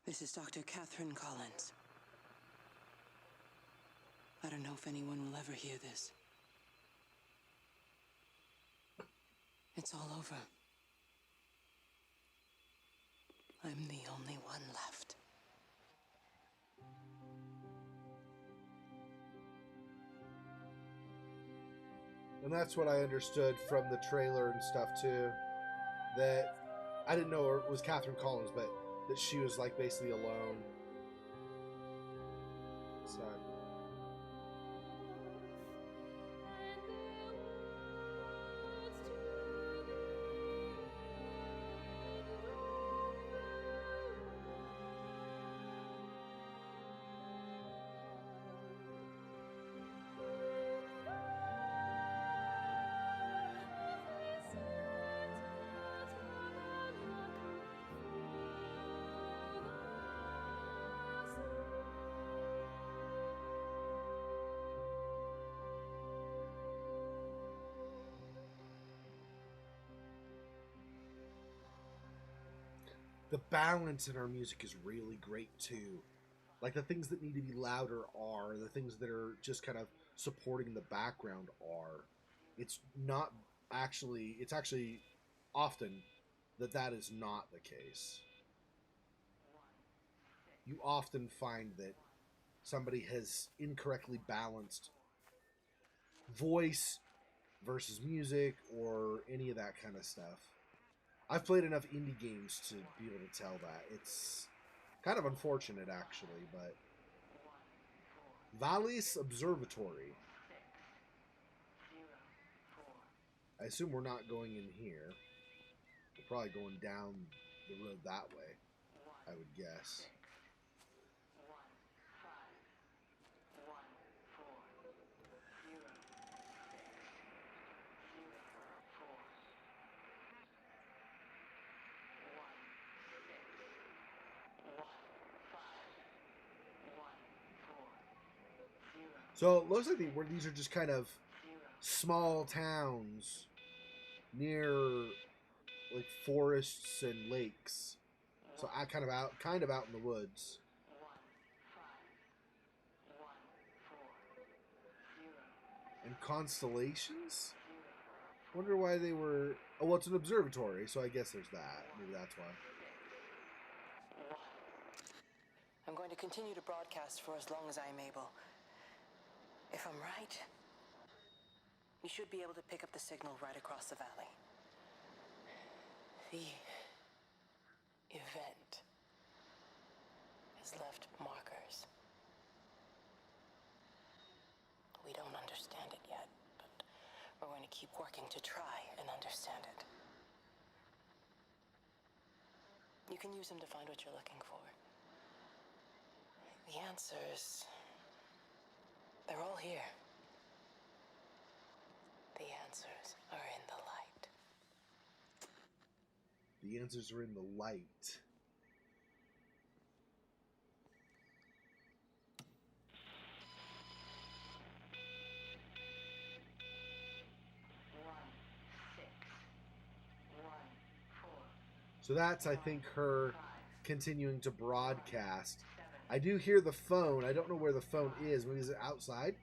This is Dr. Catherine Collins. I don't know if anyone will ever hear this. It's all over. I'm the only one left. And that's what I understood from the trailer and stuff too. That I didn't know it was Catherine Collins, but that she was like basically alone. So. The balance in our music is really great too. Like the things that need to be louder are, the things that are just kind of supporting the background are. It's not actually, it's actually often that is not the case. You often find that somebody has incorrectly balanced voice versus music or any of that kind of stuff. I've played enough indie games to be able to tell that. It's kind of unfortunate, actually, but... Vallis Observatory. I assume we're not going in here. We're probably going down the road that way, I would guess. So it looks like these are just kind of small towns near like forests and lakes. So I kind of out in the woods. And constellations? Wonder why they were. Oh, well, it's an observatory, so I guess there's that. Maybe that's why. I'm going to continue to broadcast for as long as I'm able. If I'm right, we should be able to pick up the signal right across the valley. The event has left markers. We don't understand it yet, but we're going to keep working to try and understand it. You can use them to find what you're looking for. The answers, they're all here. The answers are in the light. The answers are in the light. So that's, I think, her continuing to broadcast. I do hear the phone. I don't know where the phone is. Maybe is it outside?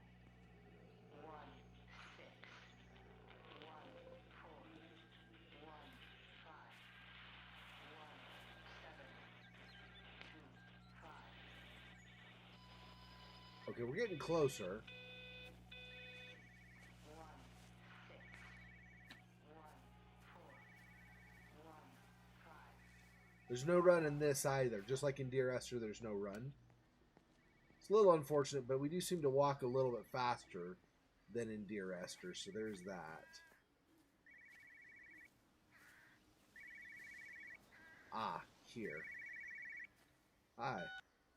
Okay, we're getting closer. There's no run in this either. Just like in Dear Esther, there's no run. It's a little unfortunate, but we do seem to walk a little bit faster than in Dear Esther, so there's that. Ah, here. Hi.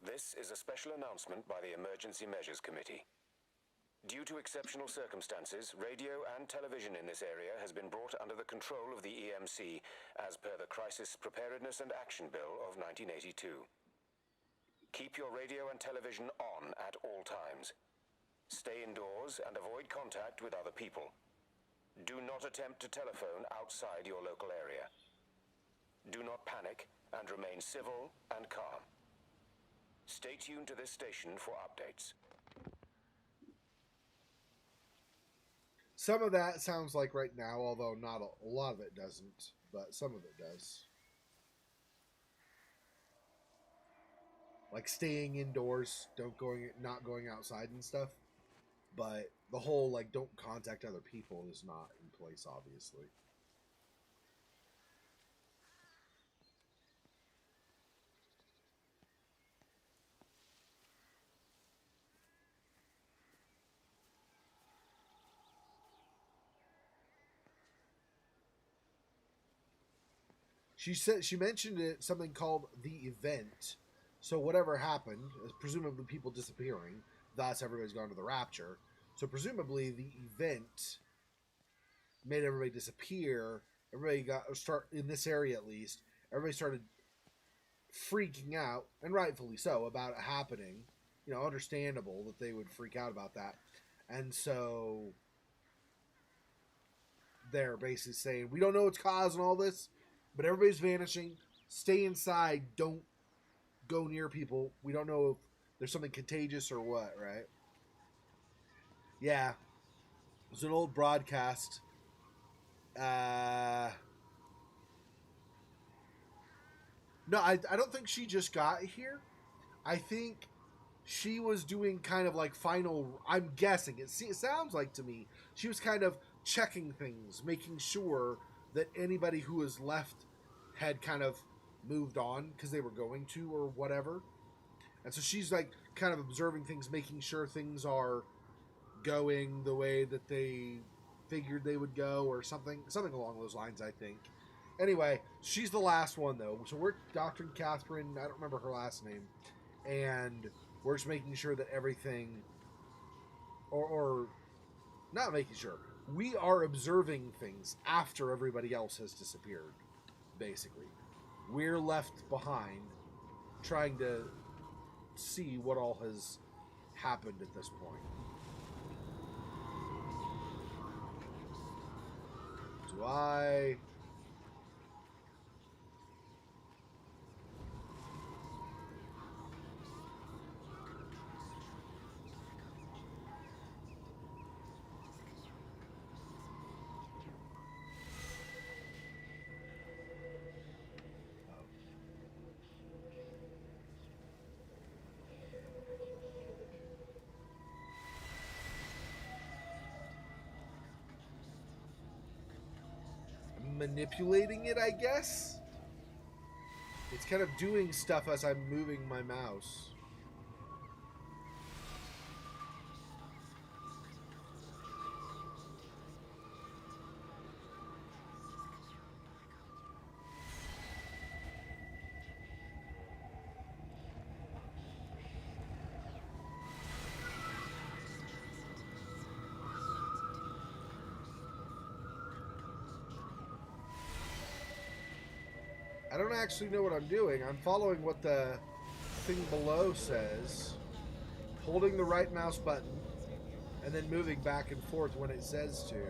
This is a special announcement by the Emergency Measures Committee. Due to exceptional circumstances, radio and television in this area has been brought under the control of the EMC as per the Crisis Preparedness and Action Bill of 1982. Keep your radio and television on at all times. Stay indoors and avoid contact with other people. Do not attempt to telephone outside your local area. Do not panic and remain civil and calm. Stay tuned to this station for updates. Some of that sounds like right now, although not a lot of it doesn't, but some of it does. Like staying indoors, not going outside and stuff. But the whole, like, don't contact other people is not in place, obviously. She mentioned it, something called the event. So whatever happened, presumably people disappearing, thus everybody's gone to the Rapture. So presumably the event made everybody disappear. Everybody start in this area at least. Everybody started freaking out, and rightfully so, about it happening. You know, understandable that they would freak out about that. And so they're basically saying, we don't know what's causing all this, but everybody's vanishing. Stay inside. Don't go near people. We don't know if there's something contagious or what, right? Yeah. It was an old broadcast. No, I don't think she just got here. I think she was doing kind of like final, I'm guessing, it sounds like to me, she was kind of checking things, making sure that anybody who was left had kind of moved on because they were going to or whatever. And so she's like kind of observing things, making sure things are going the way that they figured they would go or something along those lines, I think. Anyway, she's the last one though. So we're Dr. Catherine, I don't remember her last name, and we're just making sure that everything, or not making sure, we are observing things after everybody else has disappeared, basically. We're left behind trying to see what all has happened at this point. Do I... manipulating it, I guess? It's kind of doing stuff as I'm moving my mouse. I don't actually know what I'm doing. I'm following what the thing below says. Holding the right mouse button and then moving back and forth when it says to. Am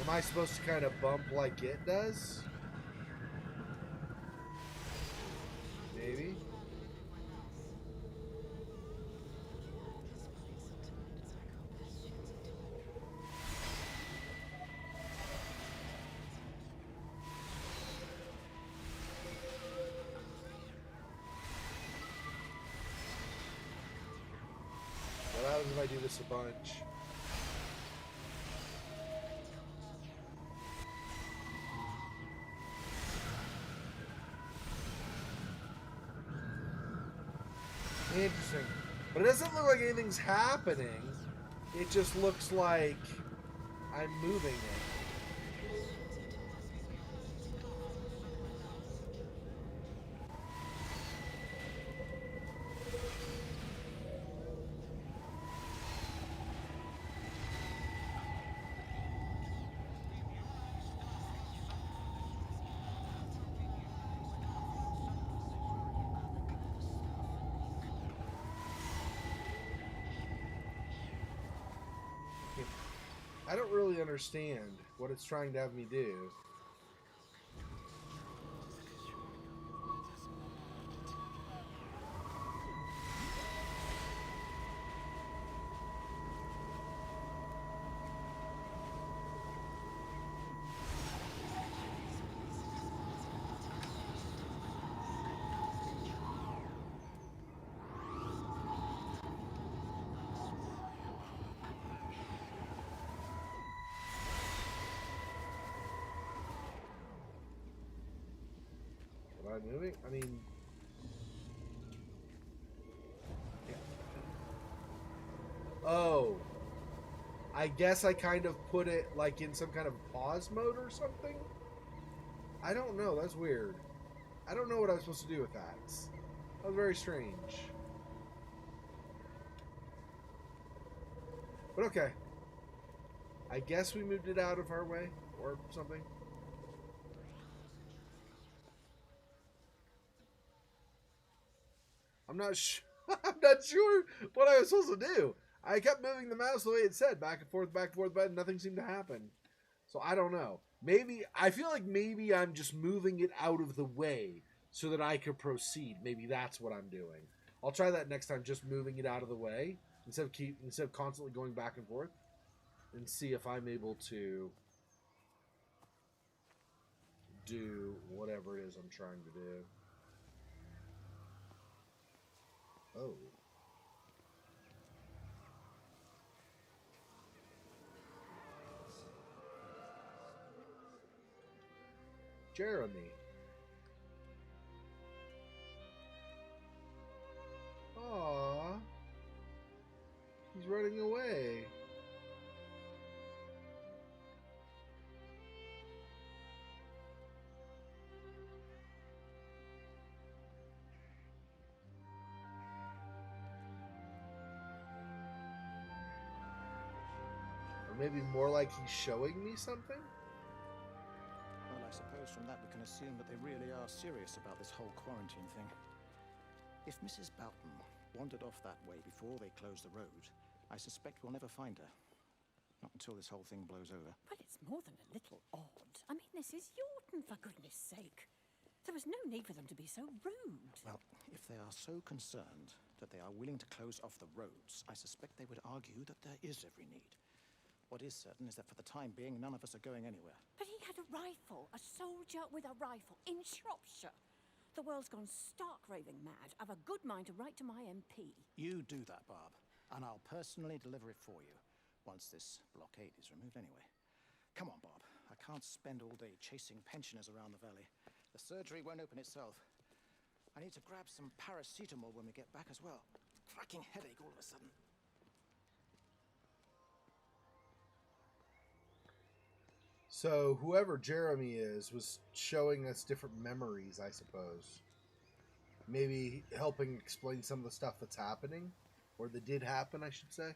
I supposed to kind of bump like it does? Maybe. What happens if I do this a bunch? Interesting. But it doesn't look like anything's happening. It just looks like I'm moving it. I don't really understand what it's trying to have me do. moving? I mean... Yeah. Oh. I guess I kind of put it, like, in some kind of pause mode or something? I don't know. That's weird. I don't know what I was supposed to do with that. That was very strange. But okay. I guess we moved it out of our way or something. I'm not sure. I'm not sure what I was supposed to do. I kept moving the mouse the way it said, back and forth, but nothing seemed to happen. So I don't know. Maybe I feel like maybe I'm just moving it out of the way so that I could proceed. Maybe that's what I'm doing. I'll try that next time, just moving it out of the way instead of constantly going back and forth, and see if I'm able to do whatever it is I'm trying to do. Oh. Jeremy. Aww. He's running away. Or maybe more like he's showing me something? Well, I suppose from that we can assume that they really are serious about this whole quarantine thing. If Mrs. Boughton wandered off that way before they closed the road, I suspect we'll never find her. Not until this whole thing blows over. Well, it's more than a little odd. I mean, this is Yaughton, for goodness sake. There was no need for them to be so rude. Well, if they are so concerned that they are willing to close off the roads, I suspect they would argue that there is every need. What is certain is that for the time being, none of us are going anywhere. But he had a rifle, a soldier with a rifle, in Shropshire. The world's gone stark raving mad. I've a good mind to write to my MP. You do that, Barb, and I'll personally deliver it for you. Once this blockade is removed anyway. Come on, Bob. I can't spend all day chasing pensioners around the valley. The surgery won't open itself. I need to grab some paracetamol when we get back as well. Cracking headache all of a sudden. So whoever Jeremy is was showing us different memories, I suppose. Maybe helping explain some of the stuff that's happening. Or that did happen, I should say.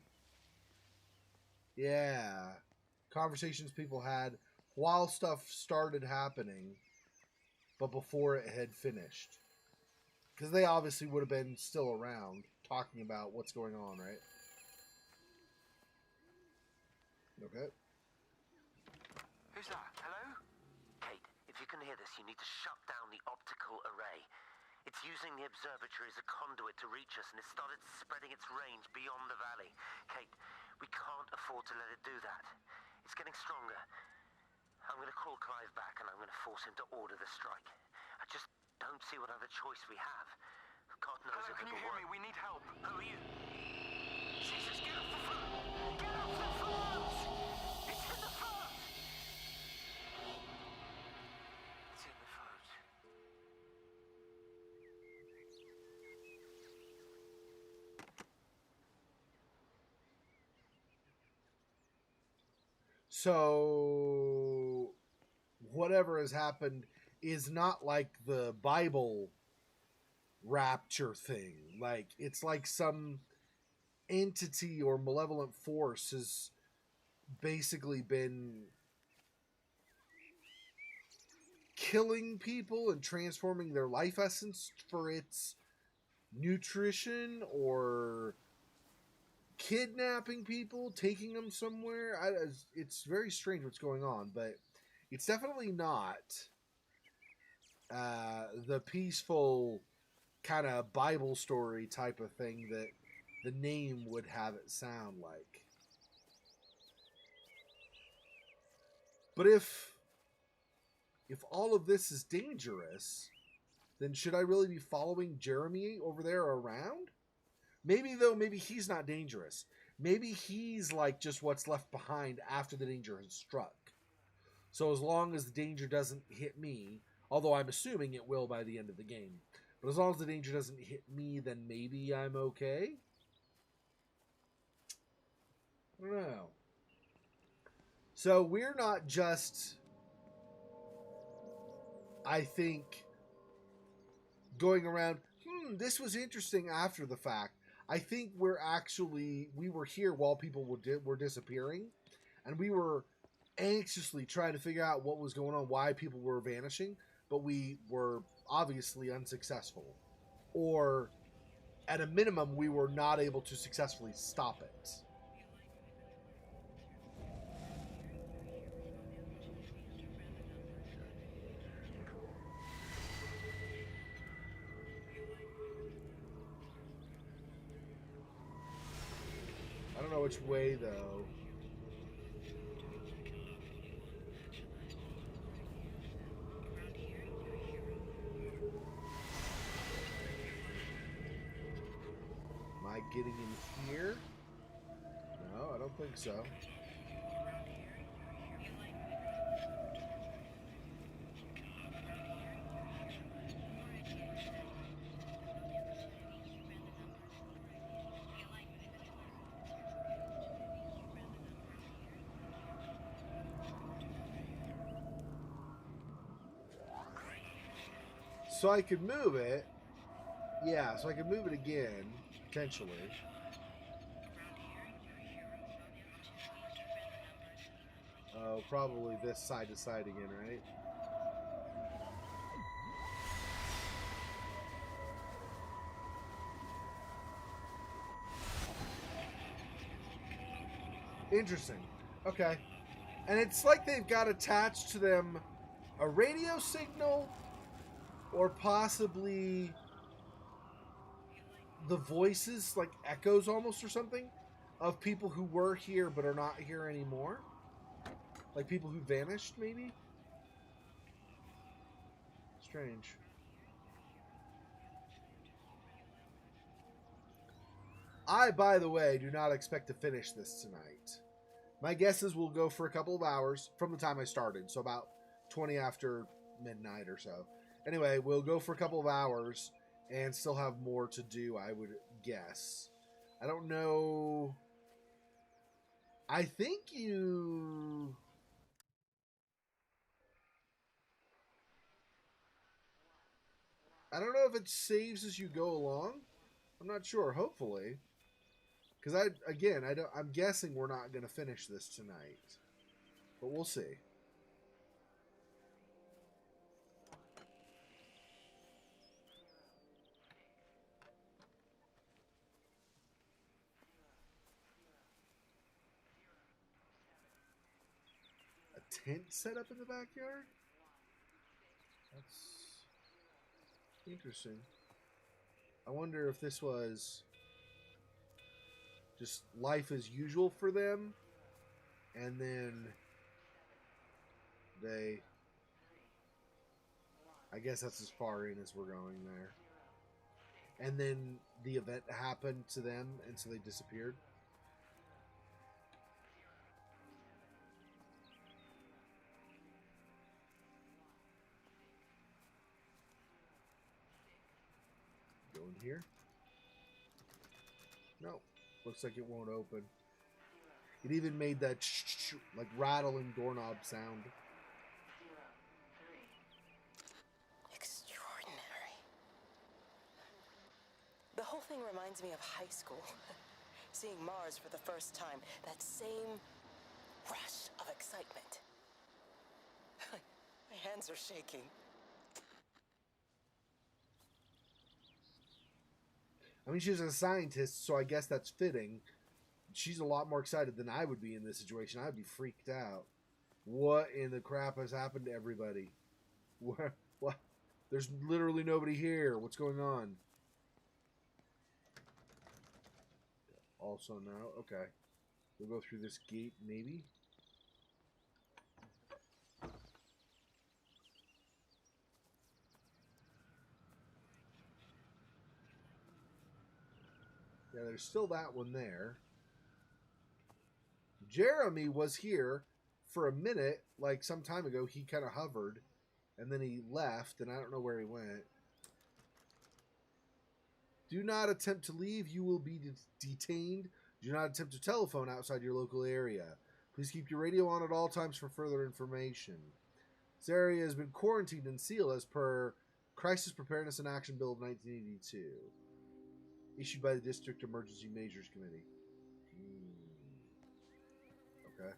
Yeah. Conversations people had while stuff started happening, but before it had finished. Because they obviously would have been still around, talking about what's going on, right? Okay. Who's that? Hello? Kate, if you can hear this, you need to shut down the optical array. It's using the observatory as a conduit to reach us, and it's started spreading its range beyond the valley. Kate, we can't afford to let it do that. It's getting stronger. I'm going to call Clive back, and I'm going to force him to order the strike. I just don't see what other choice we have. God knows if Can you hear me? We need help. Who are you? Jesus, get off the phone! Get off the phone! It's in the phone! It's in the phone. So, whatever has happened is not like the Bible rapture thing. Like, it's like some entity or malevolent force has basically been killing people and transforming their life essence for its nutrition, or kidnapping people, taking them somewhere. It's very strange what's going on, but it's definitely not the peaceful kind of Bible story type of thing that the name would have it sound like. But if all of this is dangerous, then should I really be following Jeremy over there around? Maybe he's not dangerous. Maybe he's like just what's left behind after the danger has struck. So as long as the danger doesn't hit me, Although I'm assuming it will by the end of the game. But as long as the danger doesn't hit me, then maybe I'm okay. I don't know. So we're not just, I think, going around, this was interesting after the fact. I think we were here while people were disappearing, and we were anxiously trying to figure out what was going on, why people were vanishing, but we were obviously unsuccessful. Or, at a minimum, we were not able to successfully stop it. I don't know which way, though. Am I getting in here? No, I don't think so. So I could move it. Yeah, so I could move it again, potentially. Oh, probably this side to side again, right? Interesting. Okay. And it's like they've got attached to them a radio signal or possibly the voices, like echoes almost or something, of people who were here but are not here anymore. Like people who vanished, maybe? Strange. I, by the way, do not expect to finish this tonight. My guess is we'll go for a couple of hours from the time I started, so about 20 after midnight or so. Anyway, we'll go for a couple of hours and still have more to do, I would guess. I don't know. I think you... I don't know if it saves as you go along. I'm not sure. Hopefully. Because I'm guessing we're not going to finish this tonight. But we'll see. A tent set up in the backyard? That's interesting. I wonder if this was just life as usual for them, and then I guess that's as far in as we're going there. And then the event happened to them, and so they disappeared. Go in here. No. Looks like it won't open. It even made that like rattling doorknob sound. Extraordinary. The whole thing reminds me of high school. Seeing Mars for the first time. That same rush of excitement. My hands are shaking. I mean, she's a scientist, so I guess that's fitting. She's a lot more excited than I would be in this situation. I'd be freaked out. What in the crap has happened to everybody? What? There's literally nobody here. What's going on? Also now, okay. We'll go through this gate, maybe. Yeah, there's still that one there. Jeremy was here for a minute, like some time ago. He kind of hovered, And then he left, and I don't know where he went. Do not attempt to leave. You will be detained. Do not attempt to telephone outside your local area. Please keep your radio on at all times for further information. This area has been quarantined and sealed as per Crisis Preparedness and Action Bill of 1982, issued by the District Emergency Measures Committee. Okay.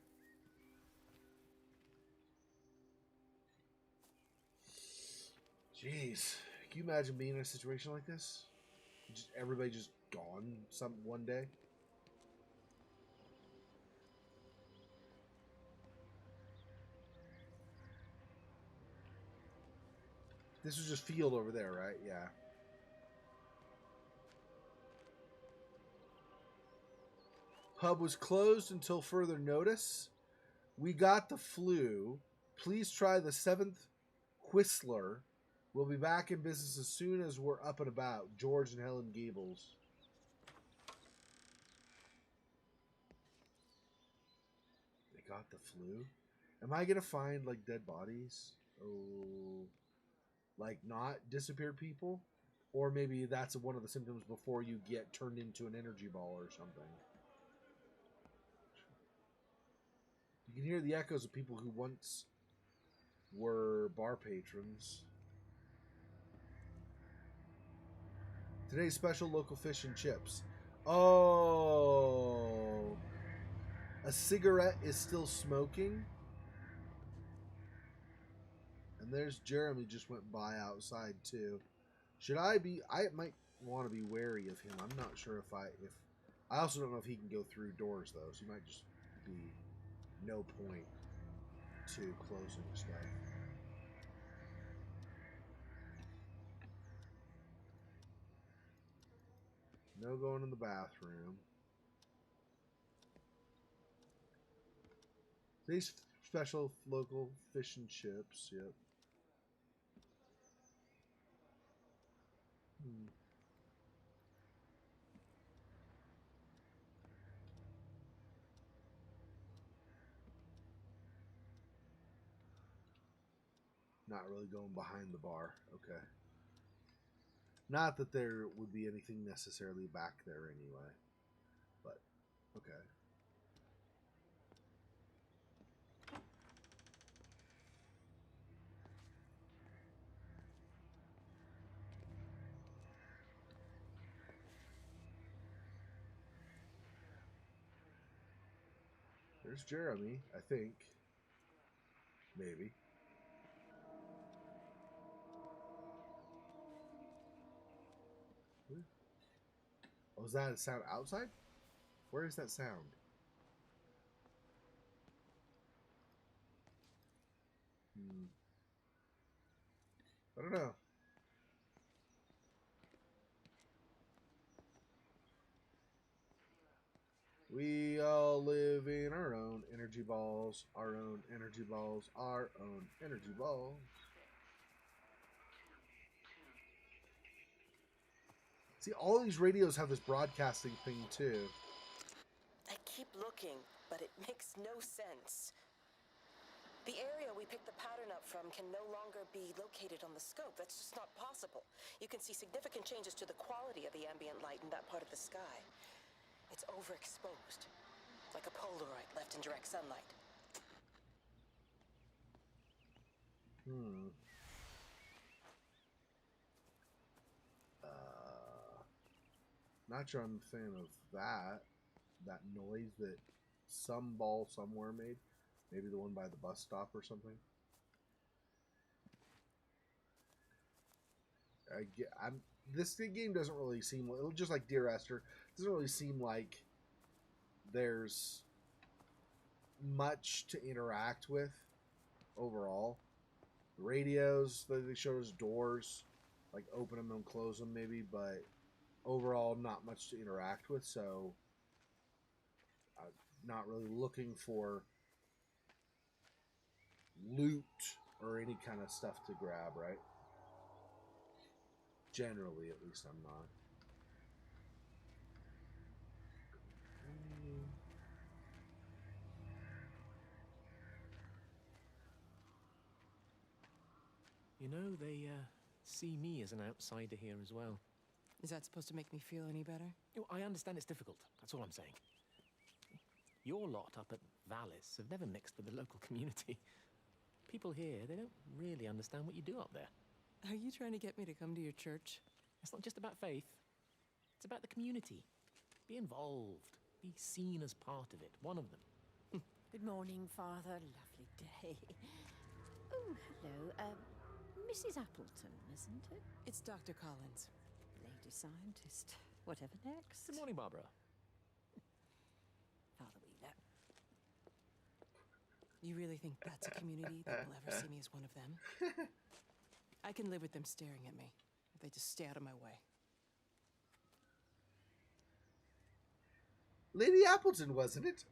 Jeez, can you imagine being in a situation like this? Just everybody just gone one day. This was just field over there, right? Yeah. Hub was closed until further notice. We got the flu. Please try the 7th Whistler. We'll be back in business as soon as we're up and about. George and Helen Gables. They got the flu? Am I going to find, like, dead bodies? Oh, like, not disappeared people? Or maybe that's one of the symptoms before you get turned into an energy ball or something. You can hear the echoes of people who once were bar patrons. Today's special: local fish and chips. Oh. A cigarette is still smoking. And there's Jeremy just went by outside too. Should I be... I might want to be wary of him. I'm not sure if I also don't know if he can go through doors though. So he might just be no point to closing stuff. No going in the bathroom. These special local fish and chips. Yep. Not really going behind the bar. Okay. Not that there would be anything necessarily back there anyway. But, okay. There's Jeremy, I think. Maybe. Oh, is that a sound outside? Where is that sound? I don't know. We all live in our own energy balls, our own energy balls, our own energy balls. See, all these radios have this broadcasting thing too. I keep looking, but it makes no sense. The area we picked the pattern up from can no longer be located on the scope. That's just not possible. You can see significant changes to the quality of the ambient light in that part of the sky. It's overexposed, like a Polaroid left in direct sunlight. Not sure I'm a fan of that noise that some ball somewhere made. Maybe the one by the bus stop or something. This game doesn't really seem, just like Dear Esther, doesn't really seem like there's much to interact with overall. The radios, they show us doors, like open them and close them maybe, but overall not much to interact with, so I'm not really looking for loot or any kind of stuff to grab, right? Generally, at least I'm not. know, they see me as an outsider here as well. Is that supposed to make me feel any better? I understand it's difficult. That's all I'm saying. Your lot up at Valis have never mixed with the local community. People here, they don't really understand what you do up there. Are you trying to get me to come to your church? It's not just about faith. It's about the community. Be involved. Be seen as part of it. One of them. Good morning, Father. Lovely day. Oh, hello. Mrs. Appleton, isn't it? It's Dr. Collins. Lady scientist. Whatever next. Good morning, Barbara. Father Wheeler. You really think that's a community that will ever see me as one of them? I can live with them staring at me if they just stay out of my way. Lady Appleton, wasn't it?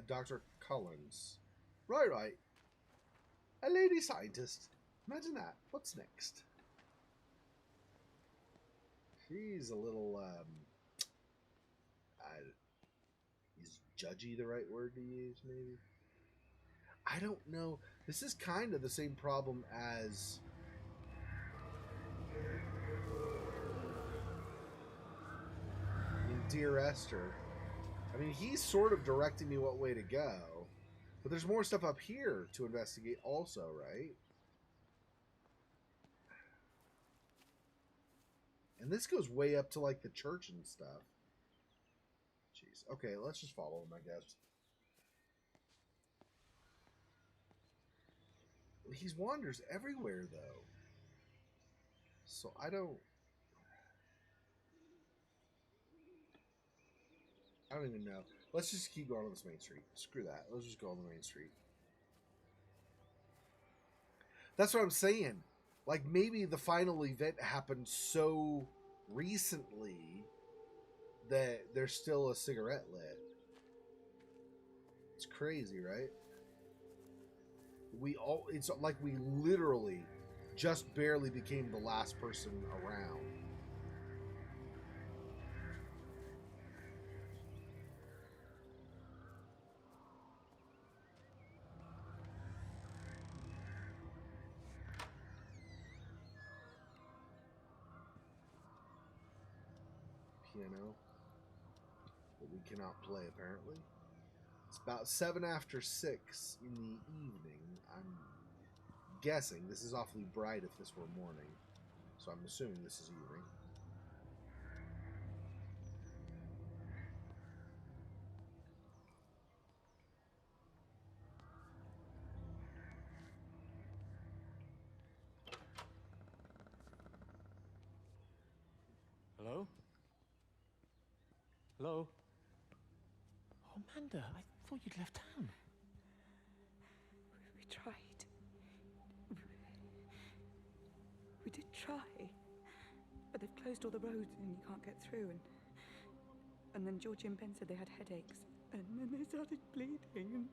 Dr. Collins. Right. A lady scientist. Imagine that. What's next? She's a little, is judgy the right word to use, maybe? I don't know. This is kind of the same problem as in Dear Esther. I mean, he's sort of directing me what way to go, but there's more stuff up here to investigate also, right? And this goes way up to, like, the church and stuff. Jeez. Okay, let's just follow him, I guess. He wanders everywhere, though. So I don't even know. Let's just keep going on this main street. Screw that. Let's just go on the main street. That's what I'm saying. Like, maybe the final event happened so recently that there's still a cigarette lit. It's crazy, right? It's like we literally just barely became the last person around. Piano that we cannot play, apparently. It's about 7 after 6 in the evening. I'm guessing this is awfully bright if this were morning, so I'm assuming this is evening. Hello? Hello? Oh, Amanda, I thought you'd left town. We tried. We did try. But they've closed all the roads and you can't get through. And then Georgie and Ben said they had headaches. And then they started bleeding. And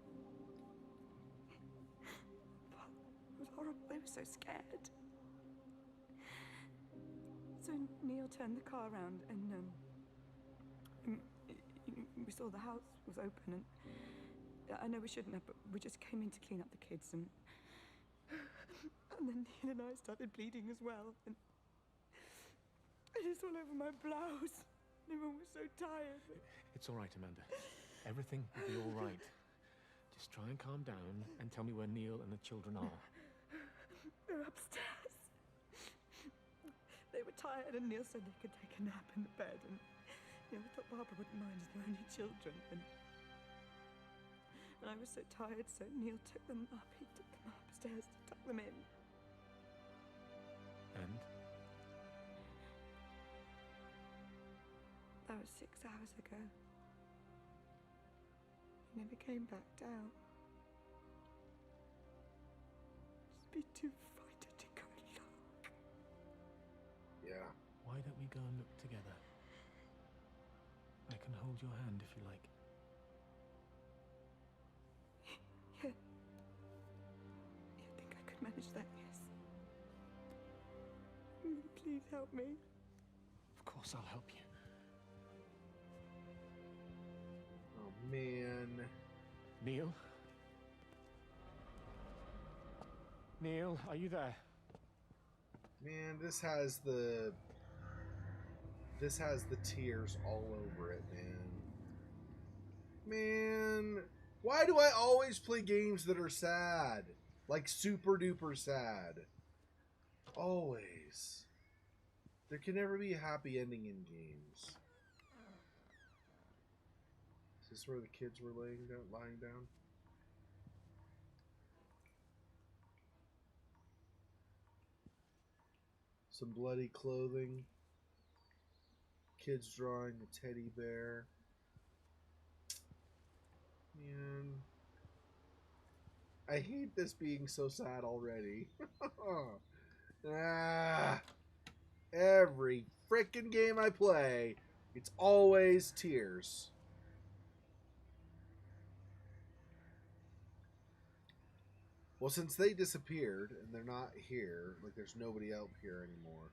it was horrible. They were so scared. So Neil turned the car around and we saw the house was open, and I know we shouldn't have, but we just came in to clean up the kids, and then Neil and I started bleeding as well, and it is all over my blouse. Everyone was so tired. It's all right, Amanda. Everything will be all right. Just try and calm down and tell me where Neil and the children are. They're upstairs. They were tired, and Neil said they could take a nap in the bed, and we thought Barbara wouldn't mind as they're only children. And I was so tired, so Neil took them up. He took them upstairs to tuck them in. And? That was 6 hours ago. He never came back down. Just be too frightened to go look. Yeah. Why don't we go and look together? I can hold your hand if you like. Yeah. I think I could manage that, yes. Please help me. Of course I'll help you. Oh, man. Neil? Neil, are you there? Man, this has the tears all over it, man. Man, why do I always play games that are sad? Like super duper sad. Always. There can never be a happy ending in games. Is this where the kids were lying down? Some bloody clothing. Kids drawing a teddy bear. Man. I hate this being so sad already. Every frickin' game I play, it's always tears. Well, since they disappeared and they're not here, like there's nobody out here anymore,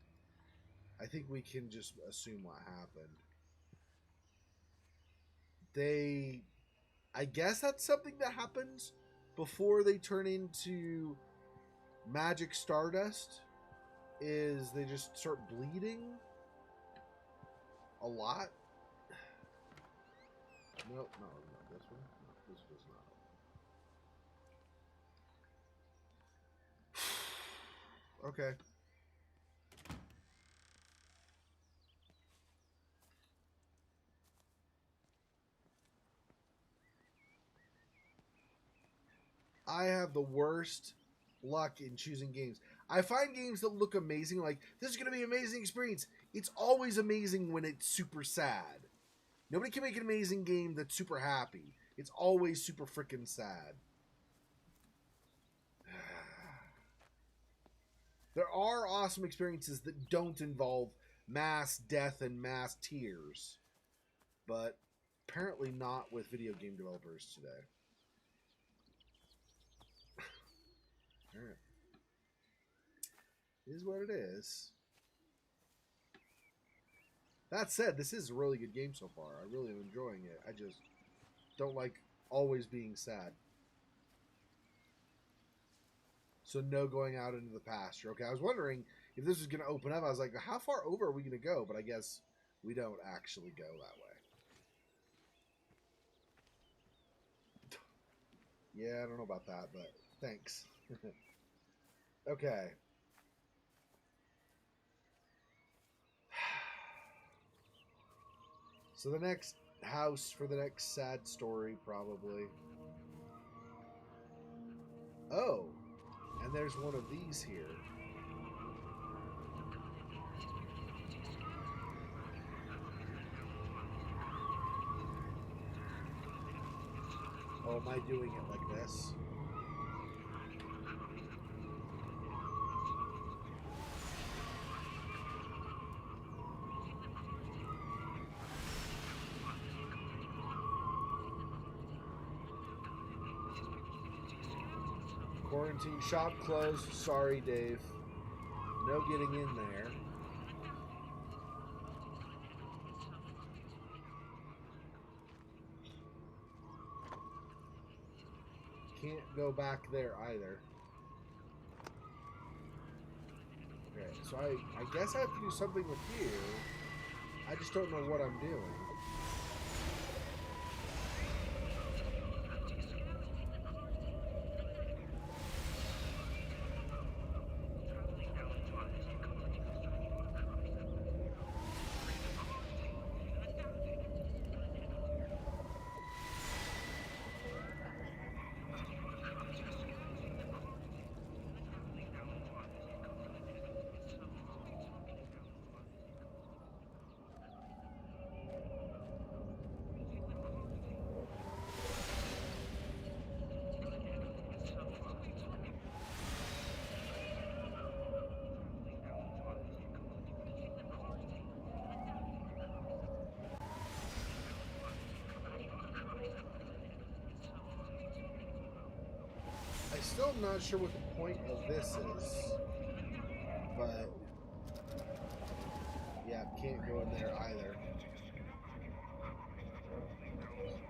I think we can just assume what happened. I guess that's something that happens before they turn into magic stardust, is they just start bleeding a lot. Nope, no, not this one. No, this was not. Okay. I have the worst luck in choosing games. I find games that look amazing, like, this is going to be an amazing experience. It's always amazing when it's super sad. Nobody can make an amazing game that's super happy. It's always super freaking sad. There are awesome experiences that don't involve mass death and mass tears. But apparently not with video game developers today. Alright. It is what it is. That said, this is a really good game so far. I really am enjoying it. I just don't like always being sad. So no going out into the pasture. Okay, I was wondering if this was going to open up. I was like, how far over are we going to go? But I guess we don't actually go that way. Yeah, I don't know about that, but thanks. Okay. So the next house for the next sad story, probably. Oh, and there's one of these here. Oh, am I doing it like this? Quarantine shop closed. Sorry, Dave. No getting in there. Can't go back there either. Okay, so I guess I have to do something with you. I just don't know what I'm doing. Still not sure what the point of this is, but yeah, can't go in there either.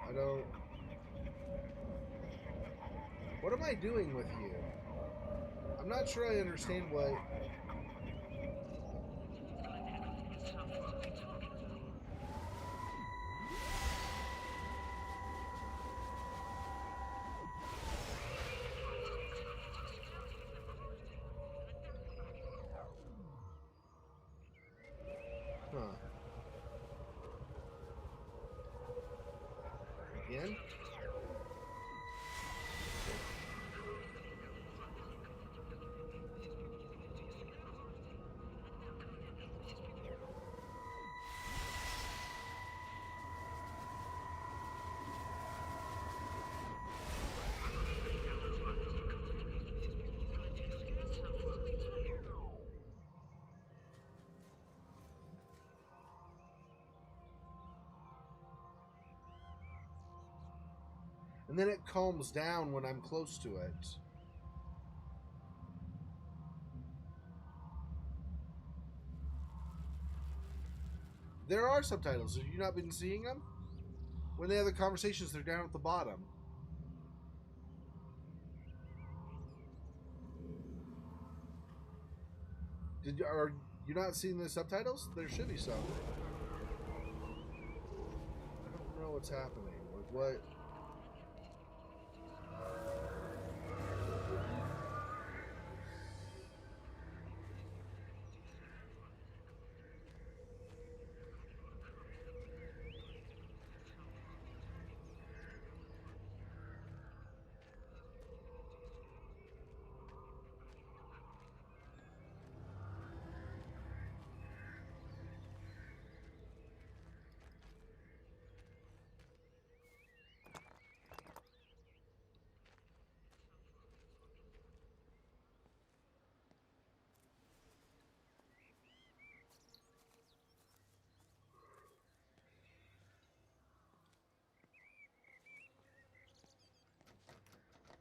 I don't... What am I doing with you? I'm not sure I understand what man. And then it calms down when I'm close to it. There are subtitles. Have you not been seeing them? When they have the conversations, they're down at the bottom. Are you not seeing the subtitles? There should be some. I don't know what's happening. Like, what?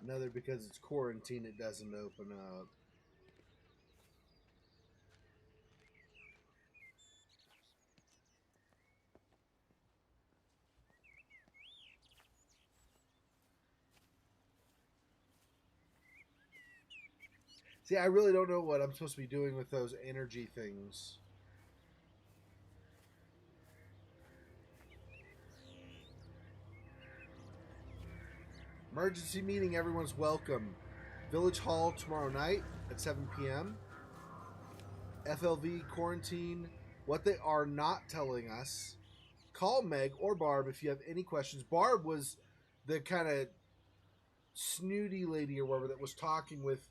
Another, because it's quarantine, it doesn't open up. See, I really don't know what I'm supposed to be doing with those energy things. Emergency meeting, everyone's welcome. Village Hall tomorrow night at 7 p.m. FLV quarantine. What they are not telling us. Call Meg or Barb if you have any questions. Barb was the kind of snooty lady or whatever that was talking with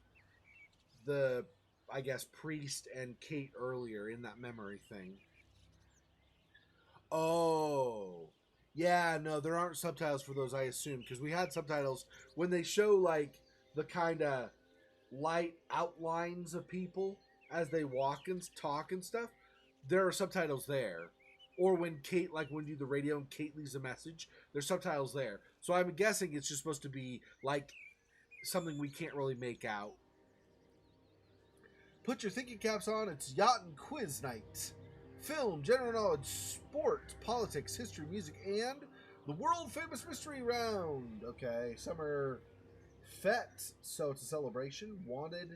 the, I guess, priest and Kate earlier in that memory thing. Oh. Yeah, no, there aren't subtitles for those, I assume, because we had subtitles when they show, like, the kind of light outlines of people as they walk and talk and stuff. There are subtitles there. Or when Kate, like, when you do the radio and Kate leaves a message, there's subtitles there. So I'm guessing it's just supposed to be, like, something we can't really make out. Put your thinking caps on, it's Yaughton Quiz Night. Film, general knowledge, sport, politics, history, music, and the world-famous mystery round. Okay, summer fete, so it's a celebration. Wanted,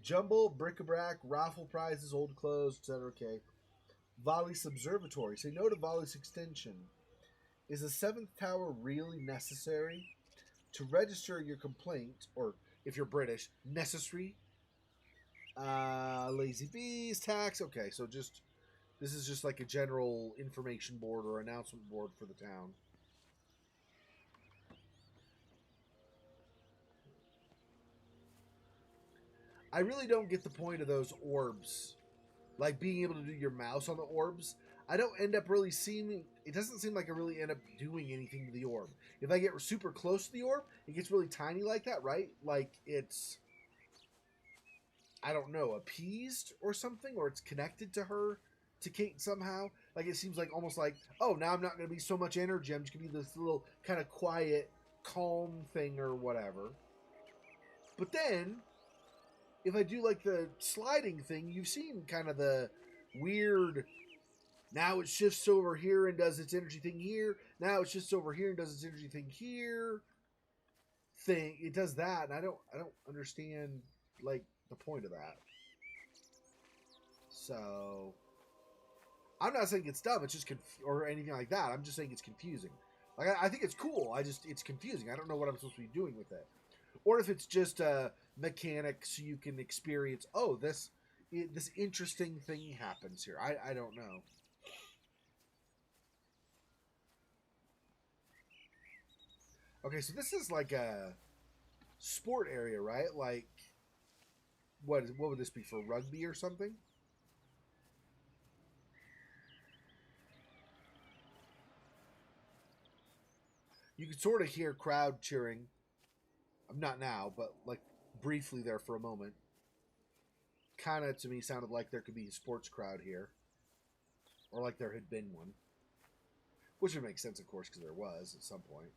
jumble, bric-a-brac, raffle prizes, old clothes, etc. Okay. Vallis Observatory. Say no to Vallis Extension. Is the seventh tower really necessary? To register your complaint, or if you're British, necessary. Lazy bees, tax. Okay, so just... This is just like a general information board or announcement board for the town. I really don't get the point of those orbs. Like being able to do your mouse on the orbs. I don't end up really seeing... It doesn't seem like I really end up doing anything to the orb. If I get super close to the orb, it gets really tiny like that, right? Like it's... I don't know, appeased or something? Or it's connected to her? To Kate somehow. Like it seems like almost like, oh, now I'm not going to be so much energy. I'm just going to be this little kind of quiet, calm thing or whatever. But then, if I do like the sliding thing, you've seen kind of the weird, now it shifts over here and does its energy thing here. Now it shifts over here and does its energy thing here. Thing. It does that, and I don't understand like the point of that. So... I'm not saying it's dumb, it's just or anything like that. I'm just saying it's confusing. Like I think it's cool. It's confusing. I don't know what I'm supposed to be doing with it, or if it's just a mechanic so you can experience. Oh, this interesting thing happens here. I don't know. Okay, so this is like a sport area, right? Like, what would this be, for rugby or something? You could sort of hear crowd cheering. Not now, but like briefly there for a moment. Kind of, to me, sounded like there could be a sports crowd here. Or like there had been one. Which would make sense, of course, because there was at some point.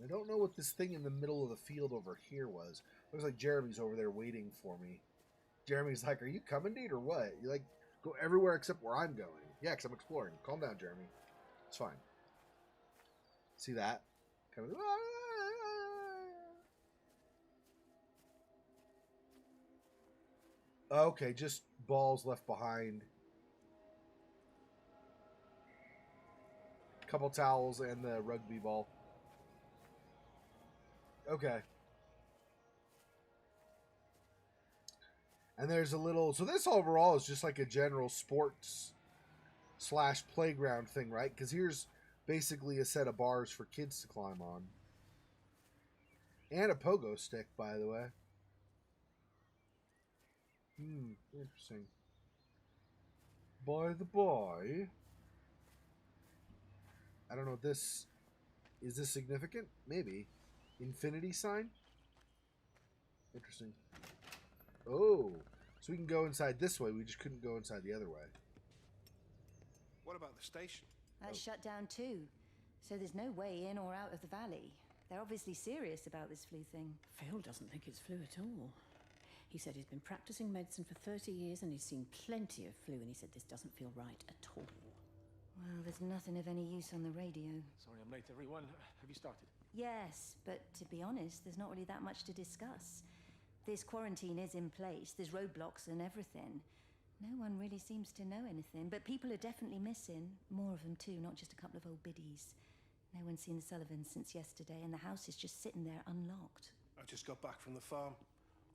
I don't know what this thing in the middle of the field over here was. Looks like Jeremy's over there waiting for me. Jeremy's like, are you coming, dude, or what? You like, go everywhere except where I'm going. Yeah, because I'm exploring. Calm down, Jeremy. It's fine. See that? Kind of... Okay, just balls left behind. Couple towels and the rugby ball. Okay. And there's a little... So this overall is just like a general sports / playground thing, right? Because here's basically a set of bars for kids to climb on. And a pogo stick, by the way. Interesting. By the by... I don't know if this... Is this significant? Maybe. Infinity sign? Interesting. Oh, so we can go inside this way. We just couldn't go inside the other way. What about the station? That's shut down too. So there's no way in or out of the valley. They're obviously serious about this flu thing. Phil doesn't think it's flu at all. He said he's been practicing medicine for 30 years and he's seen plenty of flu, and he said this doesn't feel right at all. Well, there's nothing of any use on the radio. Sorry I'm late, everyone. Have you started? Yes, but to be honest, there's not really that much to discuss. This quarantine is in place, there's roadblocks and everything. No one really seems to know anything, but people are definitely missing. More of them too, not just a couple of old biddies. No one's seen the Sullivans since yesterday, and the house is just sitting there unlocked. I just got back from the farm.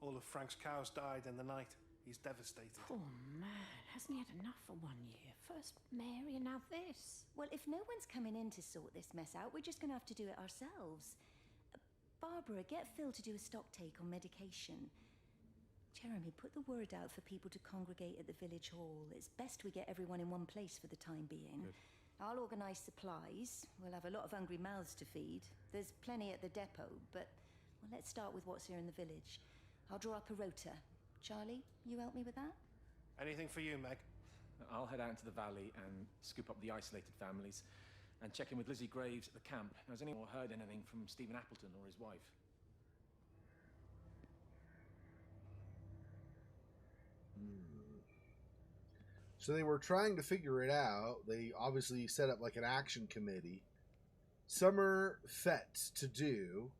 All of Frank's cows died in the night. He's devastated. Poor man, hasn't he had enough for 1 year? First Mary and now this. Well, if no one's coming in to sort this mess out, we're just going to have to do it ourselves. Barbara, get Phil to do a stock take on medication. Jeremy, put the word out for people to congregate at the village hall. It's best we get everyone in one place for the time being. Good. I'll organise supplies. We'll have a lot of hungry mouths to feed. There's plenty at the depot, but well, let's start with what's here in the village. I'll draw up a rota. Charlie, you help me with that? Anything for you, Meg? I'll head out into the valley and scoop up the isolated families and check in with Lizzie Graves at the camp. Has anyone heard anything from Stephen Appleton or his wife? So they were trying to figure it out. They obviously set up like an action committee. Summer fetes to do.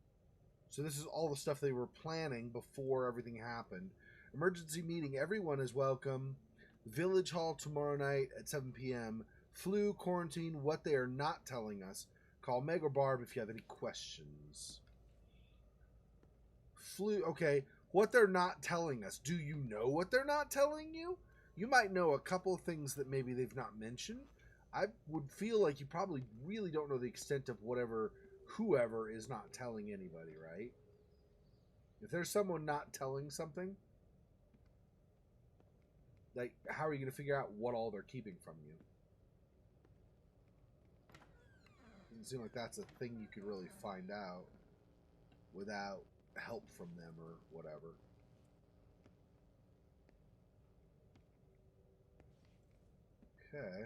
So this is all the stuff they were planning before everything happened. Emergency meeting. Everyone is welcome. Village hall tomorrow night at 7 p.m. Flu, quarantine, what they are not telling us. Call Meg or Barb if you have any questions. Flu, okay. What they're not telling us. Do you know what they're not telling you? You might know a couple of things that maybe they've not mentioned. I would feel like you probably really don't know the extent of whoever is not telling anybody, right? If there's someone not telling something, like, how are you going to figure out what all they're keeping from you? Doesn't seem like that's a thing you could really find out without help from them or whatever. Okay.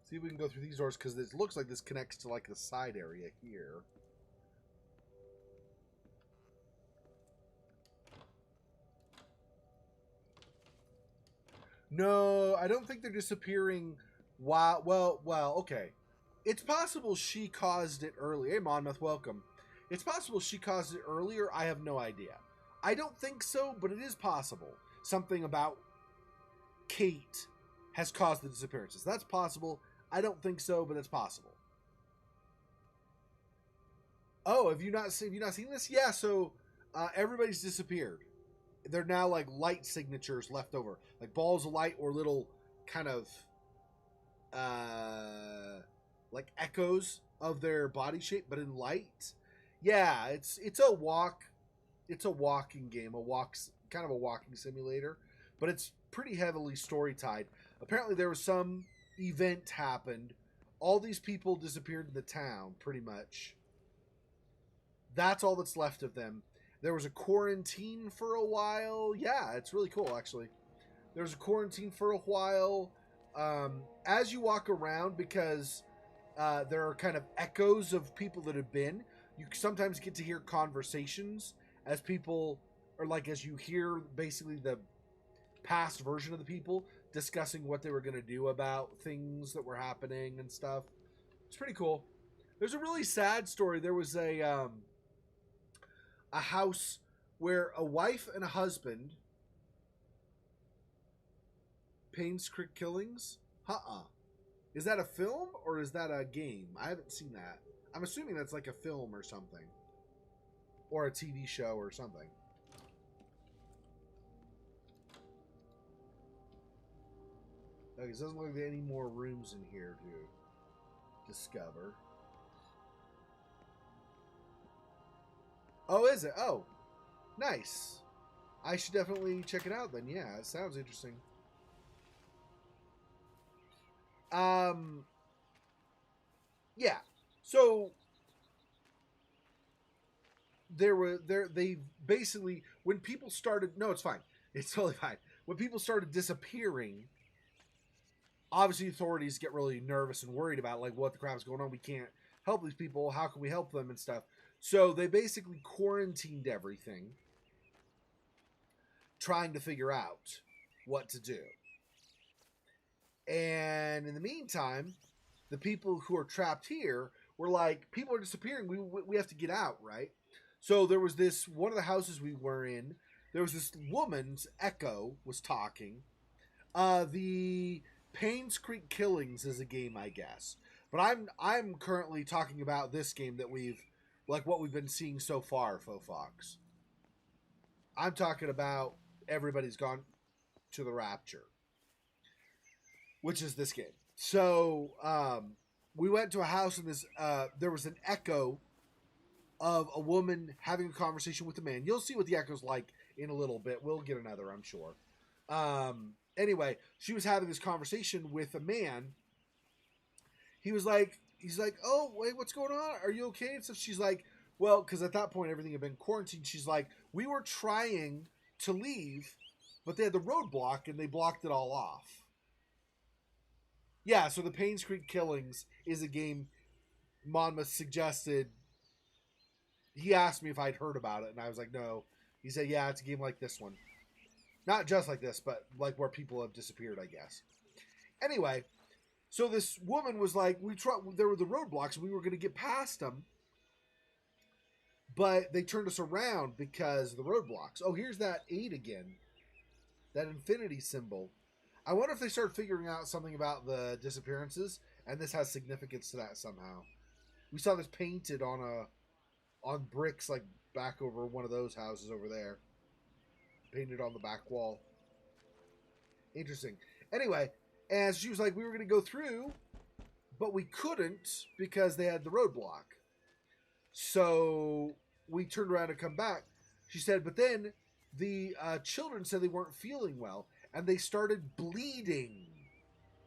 See if we can go through these doors, because it looks like this connects to like the side area here. No, I don't think they're disappearing. Wow. Well, okay. It's possible she caused it earlier. Hey, Monmouth, welcome. It's possible she caused it earlier. I have no idea. I don't think so, but it is possible. Something about Kate has caused the disappearances. That's possible. I don't think so, but it's possible. Oh, have you not seen this? Yeah, so everybody's disappeared. they're now like light signatures left over, like balls of light or little kind of like echoes of their body shape, but in light. Yeah, it's a walking game, kind of a walking simulator, but it's pretty heavily story tied. Apparently, there was some event happened. All these people disappeared in the town, pretty much. That's all that's left of them. There was a quarantine for a while. Yeah, it's really cool, actually. There was a quarantine for a while. As you walk around, because there are kind of echoes of people that have been, you sometimes get to hear conversations as people, or like as you hear basically the past version of the people discussing what they were going to do about things that were happening and stuff. It's pretty cool. There's a really sad story. There was a house where a wife and a husband, Payne's Creek Killings? Is that a film or is that a game? I haven't seen that. I'm assuming that's like a film or something. Or a TV show or something. Okay, it doesn't look like there are any more rooms in here to discover. Oh, is it? Oh, nice. I should definitely check it out then. Yeah, it sounds interesting. Yeah. So they basically, when people started, no, it's fine. It's totally fine. When people started disappearing, obviously authorities get really nervous and worried about like what the crap is going on. We can't help these people. How can we help them and stuff? So they basically quarantined everything, trying to figure out what to do. And in the meantime, the people who are trapped here were like, people are disappearing. We have to get out, right? So there was this, one of the houses we were in, there was this woman's echo was talking. The Payne's Creek Killings is a game, I guess. But I'm currently talking about this game that what we've been seeing so far, Faux Fox. I'm talking about Everybody's Gone to the Rapture, which is this game. So we went to a house and there was an echo of a woman having a conversation with a man. You'll see what the echo's like in a little bit. We'll get another, I'm sure. Anyway, she was having this conversation with a man. He's like, oh, wait, what's going on? Are you okay? And so she's like, well, because at that point, everything had been quarantined. She's like, we were trying to leave, but they had the roadblock and they blocked it all off. Yeah, so the Payne's Creek Killings is a game Monmouth suggested. He asked me if I'd heard about it, and I was like, no. He said, yeah, it's a game like this one. Not just like this, but like where people have disappeared, I guess. Anyway, so this woman was like, there were the roadblocks, and we were going to get past them, but they turned us around because of the roadblocks. Oh, here's that 8 again. That infinity symbol. I wonder if they start figuring out something about the disappearances, and this has significance to that somehow. We saw this painted on bricks, like back over one of those houses over there. Painted on the back wall. Interesting. Anyway, and she was like, we were going to go through, but we couldn't because they had the roadblock. So we turned around and come back. She said, but then the children said they weren't feeling well, and they started bleeding,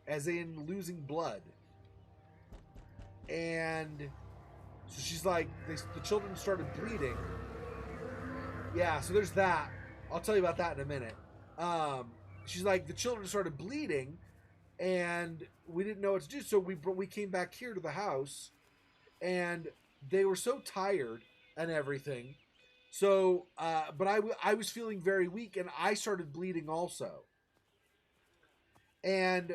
as in losing blood. And so she's like, the children started bleeding. Yeah, so there's that. I'll tell you about that in a minute. She's like, the children started bleeding, and we didn't know what to do, so we came back here to the house, and they were so tired and everything. So, but I was feeling very weak, and I started bleeding also. And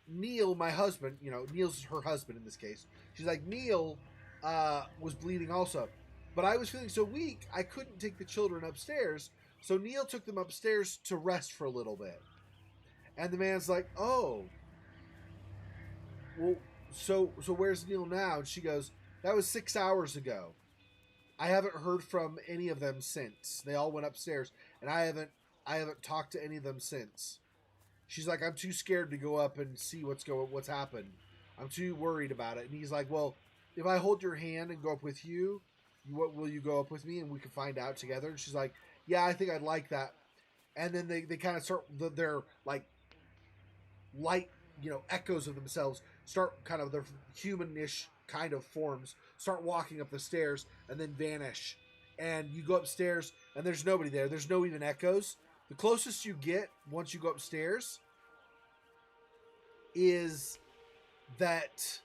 Neil, my husband, Neil's her husband in this case. She's like, Neil was bleeding also. But I was feeling so weak, I couldn't take the children upstairs. So Neil took them upstairs to rest for a little bit. And the man's like, oh. Well, so where's Neil now? And she goes, that was 6 hours ago. I haven't heard from any of them since. They all went upstairs. And I haven't I haven't talked to any of them since. She's like, I'm too scared to go up and see what's happened. I'm too worried about it. And he's like, well, if I hold your hand and go up with you, what will you go up with me and we can find out together? And she's like, yeah, I think I'd like that. And then they kind of start their like light, echoes of themselves start kind of their humanish kind of forms, start walking up the stairs and then vanish. And you go upstairs and there's nobody there. There's no even echoes. The closest you get once you go upstairs is that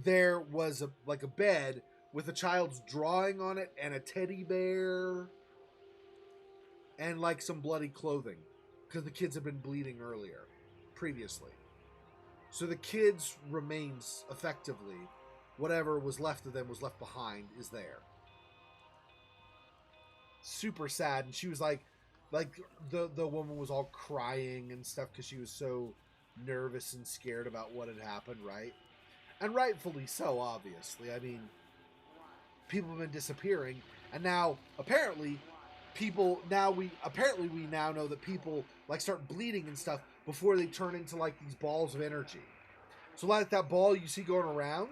there was a bed with a child's drawing on it and a teddy bear and like some bloody clothing because the kids have been bleeding previously. So the kids' remains, effectively, whatever was left of them was left behind, is there. Super sad. And she was like the woman was all crying and stuff because she was so nervous and scared about what had happened, right? And rightfully so, obviously. I mean, people have been disappearing, and now apparently we now know that people like start bleeding and stuff before they turn into like these balls of energy. So like that ball you see going around.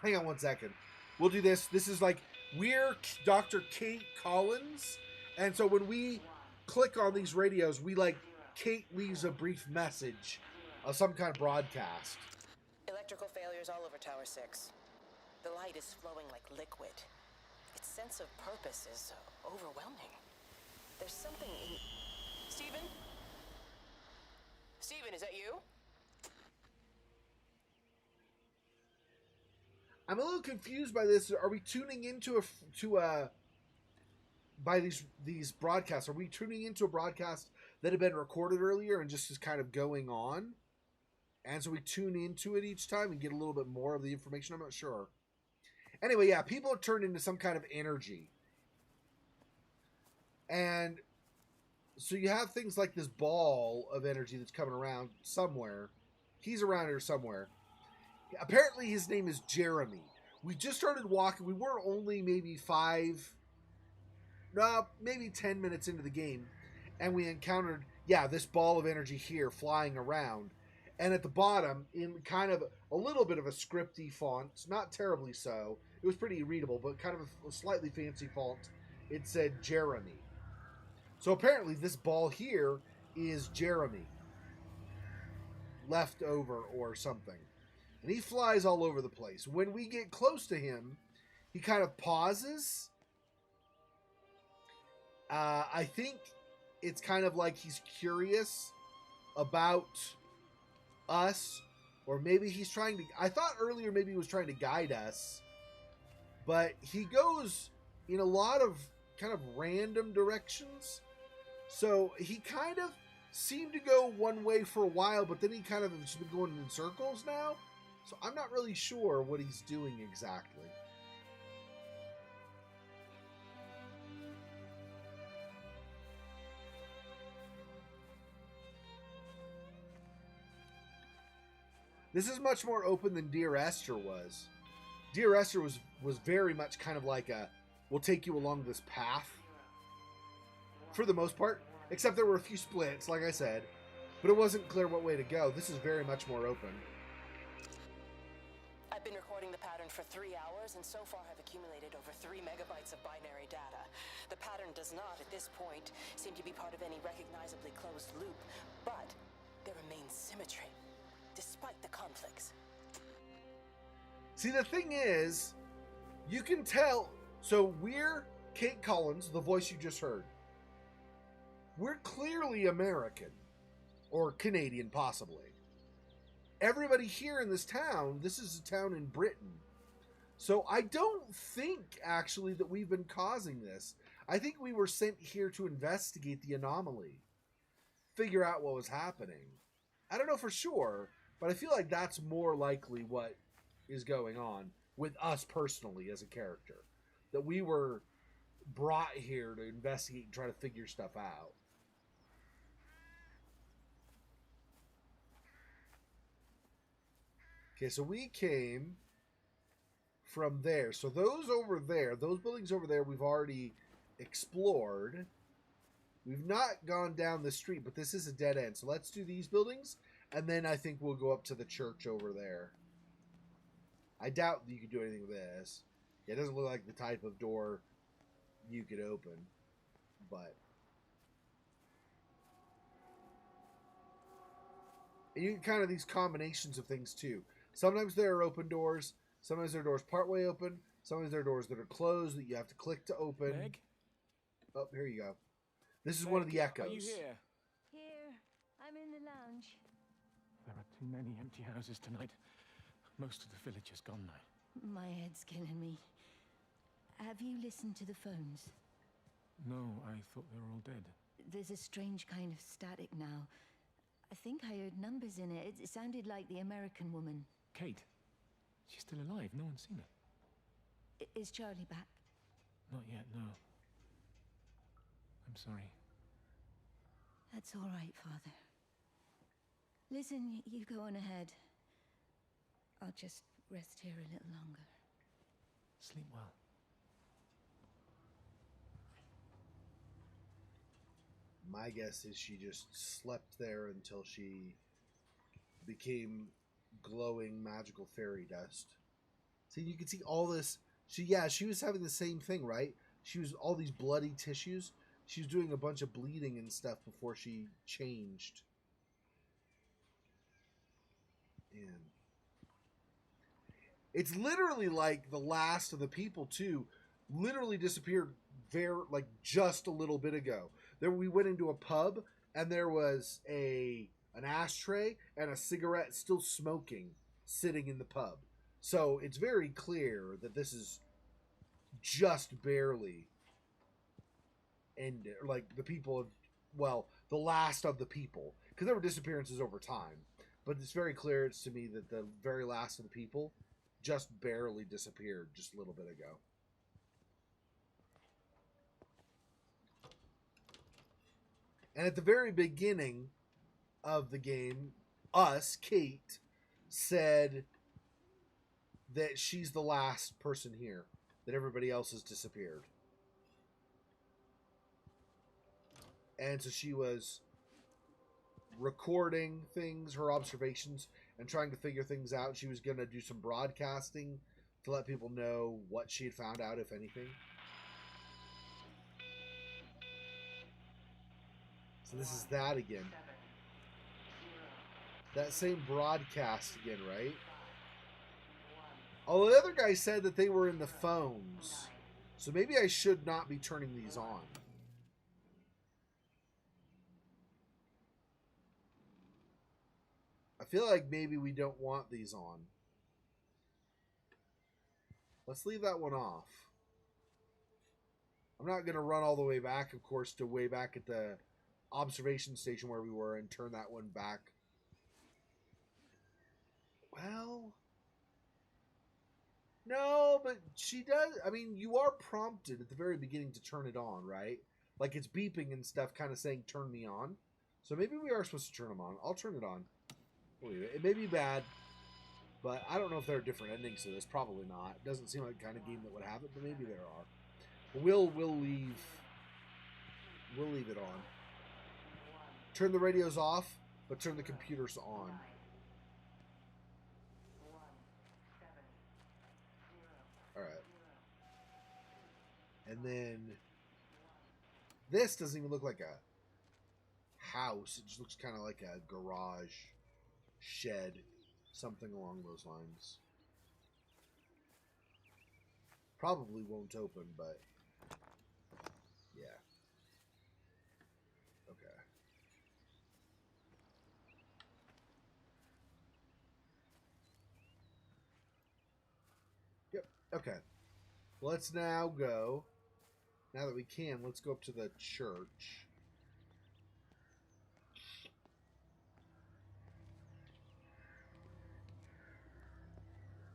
Hang on one second. We'll do this. This is like we're Dr. Kate Collins, and so when we click on these radios, we like Kate leaves a brief message of some kind of broadcast. Electrical failures all over Tower 6. The light is flowing like liquid. Its sense of purpose is overwhelming. There's something in... Steven? Steven, is that you? I'm a little confused by this. Are we tuning into by these broadcasts? Are we tuning into a broadcast that had been recorded earlier and just is kind of going on? And so we tune into it each time and get a little bit more of the information. I'm not sure. Anyway, yeah, people are turned into some kind of energy. And so you have things like this ball of energy that's coming around somewhere. He's around here somewhere. Apparently his name is Jeremy. We just started walking. We were only maybe 10 minutes into the game. And we encountered, this ball of energy here flying around. And at the bottom, in kind of a little bit of a scripty font, not terribly so, it was pretty readable, but kind of a slightly fancy font, it said Jeremy. So apparently this ball here is Jeremy. Left over or something. And he flies all over the place. When we get close to him, he kind of pauses. I think it's kind of like he's curious about us, or maybe he's trying to... I thought earlier maybe he was trying to guide us, but he goes in a lot of kind of random directions. So he kind of seemed to go one way for a while, but then he kind of has been going in circles now. So I'm not really sure what he's doing exactly. This is much more open than Dear Esther was. Dear Esther was very much kind of like we'll take you along this path. For the most part. Except there were a few splits, like I said. But it wasn't clear what way to go. This is very much more open. I've been recording the pattern for 3 hours, and so far have accumulated over 3 megabytes of binary data. The pattern does not, at this point, seem to be part of any recognizably closed loop, but there remains symmetry, despite the conflicts. See, the thing is, you can tell... So we're Kate Collins, the voice you just heard. We're clearly American. Or Canadian, possibly. Everybody here in this town, this is a town in Britain. So I don't think, actually, that we've been causing this. I think we were sent here to investigate the anomaly. Figure out what was happening. I don't know for sure, but I feel like that's more likely what is going on with us personally as a character. That we were brought here to investigate and try to figure stuff out. Okay, so we came from there. So those over there, those buildings over there, we've already explored. We've not gone down the street, but this is a dead end. So let's do these buildings, and then I think we'll go up to the church over there. I doubt you could do anything with this. It doesn't look like the type of door you could open, but... And you kind of these combinations of things, too. Sometimes there are open doors. Sometimes there are doors partway open. Sometimes there are doors that are closed that you have to click to open. Meg? Oh, here you go. This is Meg, one of the echoes. Are you here? Here, I'm in the lounge. There are too many empty houses tonight. Most of the village is gone now. My head's killing me. Have you listened to the phones? No, I thought they were all dead. There's a strange kind of static now. I think I heard numbers in it. It sounded like the American woman. Kate? She's still alive. No one's seen her. Is Charlie back? Not yet, no. I'm sorry. That's all right, Father. Listen, you go on ahead. I'll just rest here a little longer. Sleep well. My guess is she just slept there until she became glowing magical fairy dust. See, you can see all this. She was having the same thing, right? She was all these bloody tissues. She was doing a bunch of bleeding and stuff before she changed. And it's literally like the last of the people too. Literally disappeared there like just a little bit ago. There we went into a pub and there was an ashtray and a cigarette still smoking sitting in the pub. So it's very clear that this is just barely ended. Like the people of, well, the last of the people, because there were disappearances over time. But it's very clear to me that the very last of the people just barely disappeared just a little bit ago. And at the very beginning of the game, Kate, said that she's the last person here, that everybody else has disappeared. And so she was recording things, her observations, and trying to figure things out. She was going to do some broadcasting to let people know what she had found out, if anything. So this is that again. That same broadcast again, right? Oh, the other guy said that they were in the phones. So maybe I should not be turning these on. I feel like maybe we don't want these on. Let's leave that one off. I'm not going to run all the way back, of course, to way back at the observation station where we were and turn that one back. Well, no, but she does. I mean, you are prompted at the very beginning to turn it on, right? Like it's beeping and stuff, kind of saying, turn me on. So maybe we are supposed to turn them on. I'll turn it on. It may be bad, but I don't know if there are different endings to this. Probably not. It doesn't seem like the kind of game that would have it, but maybe there are. But we'll leave it on. Turn the radios off, but turn the computers on. All right. And then this doesn't even look like a house. It just looks kind of like a garage, shed, something along those lines. Probably won't open, but yeah. Okay. Yep. Okay. Let's now go. Now that we can, let's go up to the church.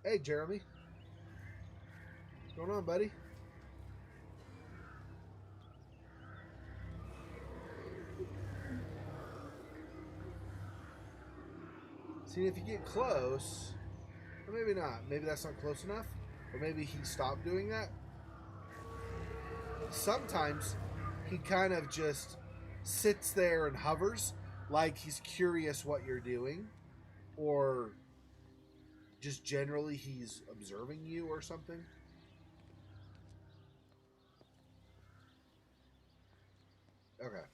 Hey, Jeremy. What's going on, buddy? See, if you get close, or maybe not. Maybe that's not close enough. Or maybe he stopped doing that. sometimes he kind of just sits there and hovers like he's curious what you're doing, or just generally he's observing you or something. Okay.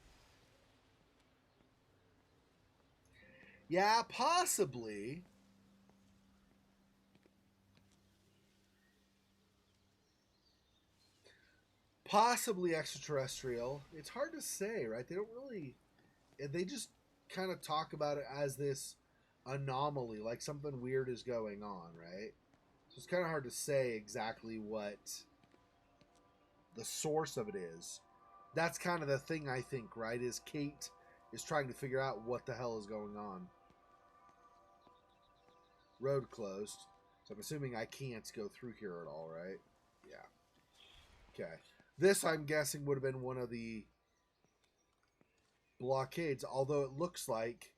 Yeah, possibly. Possibly extraterrestrial. It's hard to say, right? They don't really. They just kind of talk about it as this anomaly, like something weird is going on, right? So it's kind of hard to say exactly what the source of it is. That's kind of the thing, I think, right? Is Kate is trying to figure out what the hell is going on. Road closed. So I'm assuming I can't go through here at all, right? Yeah. Okay. This, I'm guessing, would have been one of the blockades, although it looks like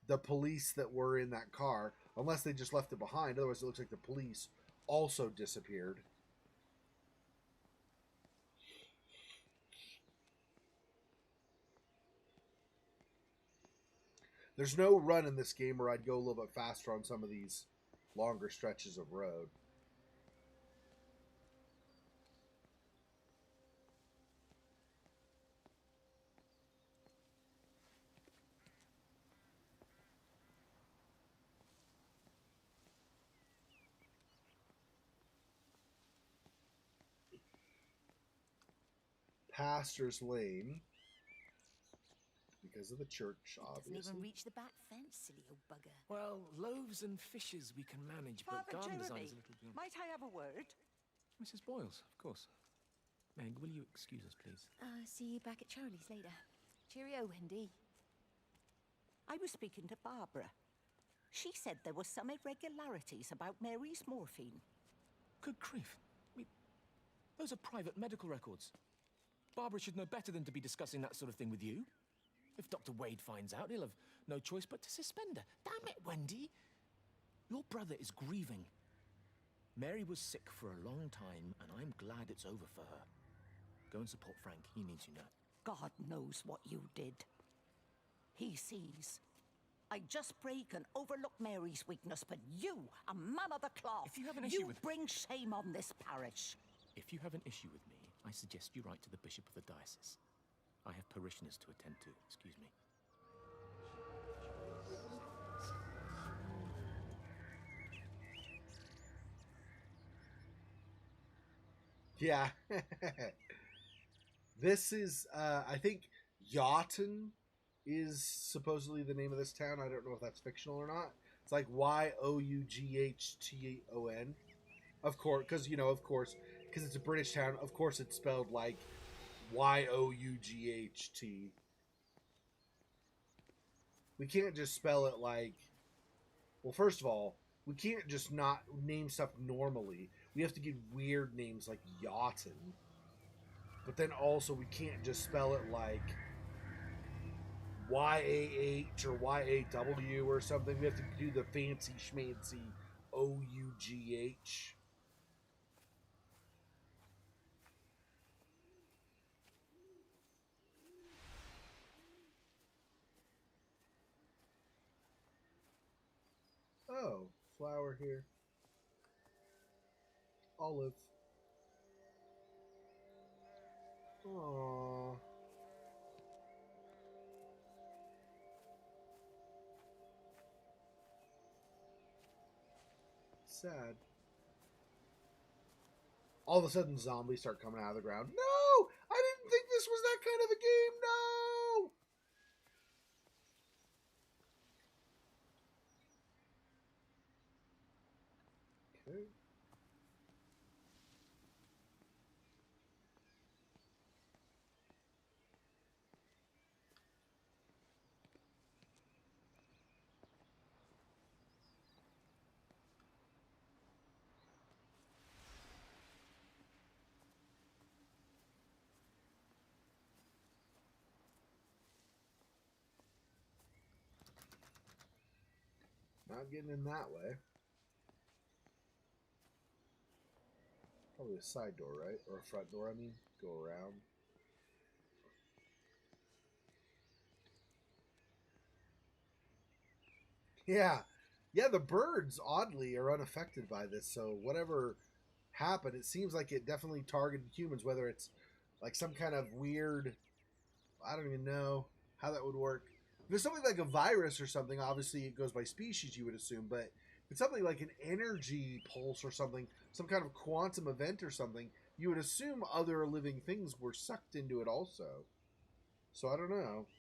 the police that were in that car, unless they just left it behind, otherwise it looks like the police also disappeared. There's no run in this game, or I'd go a little bit faster on some of these longer stretches of road. Pastor's Lane. Because of the church, obviously. Doesn't even reach the back fence, silly old bugger. Well, loaves and fishes we can manage, but Father garden design Jeremy, is a little beyond. might I have a word? Mrs. Boyles, of course. Meg, will you excuse us, please? See you back at Charlie's later. Cheerio, Wendy. I was speaking to Barbara. She said there were some irregularities about Mary's morphine. Good grief. Those are private medical records. Barbara should know better than to be discussing that sort of thing with you. If Dr. Wade finds out, he'll have no choice but to suspend her. Damn it, Wendy. Your brother is grieving. Mary was sick for a long time, and I'm glad it's over for her. Go and support Frank. He needs you now. God knows what you did. He sees. I just break and overlook Mary's weakness, but you, a man of the cloth, If you have an issue with... bring shame on this parish. If you have an issue with me, I suggest you write to the Bishop of the Diocese. I have parishioners to attend to. Excuse me. Yeah. This is, I think, Yaughton is supposedly the name of this town. I don't know if that's fictional or not. It's like Yaughton. Of course, because, because it's a British town, of course it's spelled like Yought. We can't just spell it like... Well, first of all, we can't just not name stuff normally. We have to give weird names like Yaughton. But then also we can't just spell it like YAH or YAW or something. We have to do the fancy schmancy OUGH. Oh, flower here. Olive. Aww. Sad. All of a sudden, zombies start coming out of the ground. No! I didn't think this was that kind of a game. No! Okay. Not getting in that way. Probably a side door, right? Or a front door, I mean. Go around. Yeah. Yeah, the birds, oddly, are unaffected by this. So whatever happened, it seems like it definitely targeted humans, whether it's like some kind of weird... I don't even know how that would work. If it's something like a virus or something, obviously it goes by species, you would assume. But if it's something like an energy pulse or something, some kind of quantum event or something, you would assume other living things were sucked into it also. So I don't know.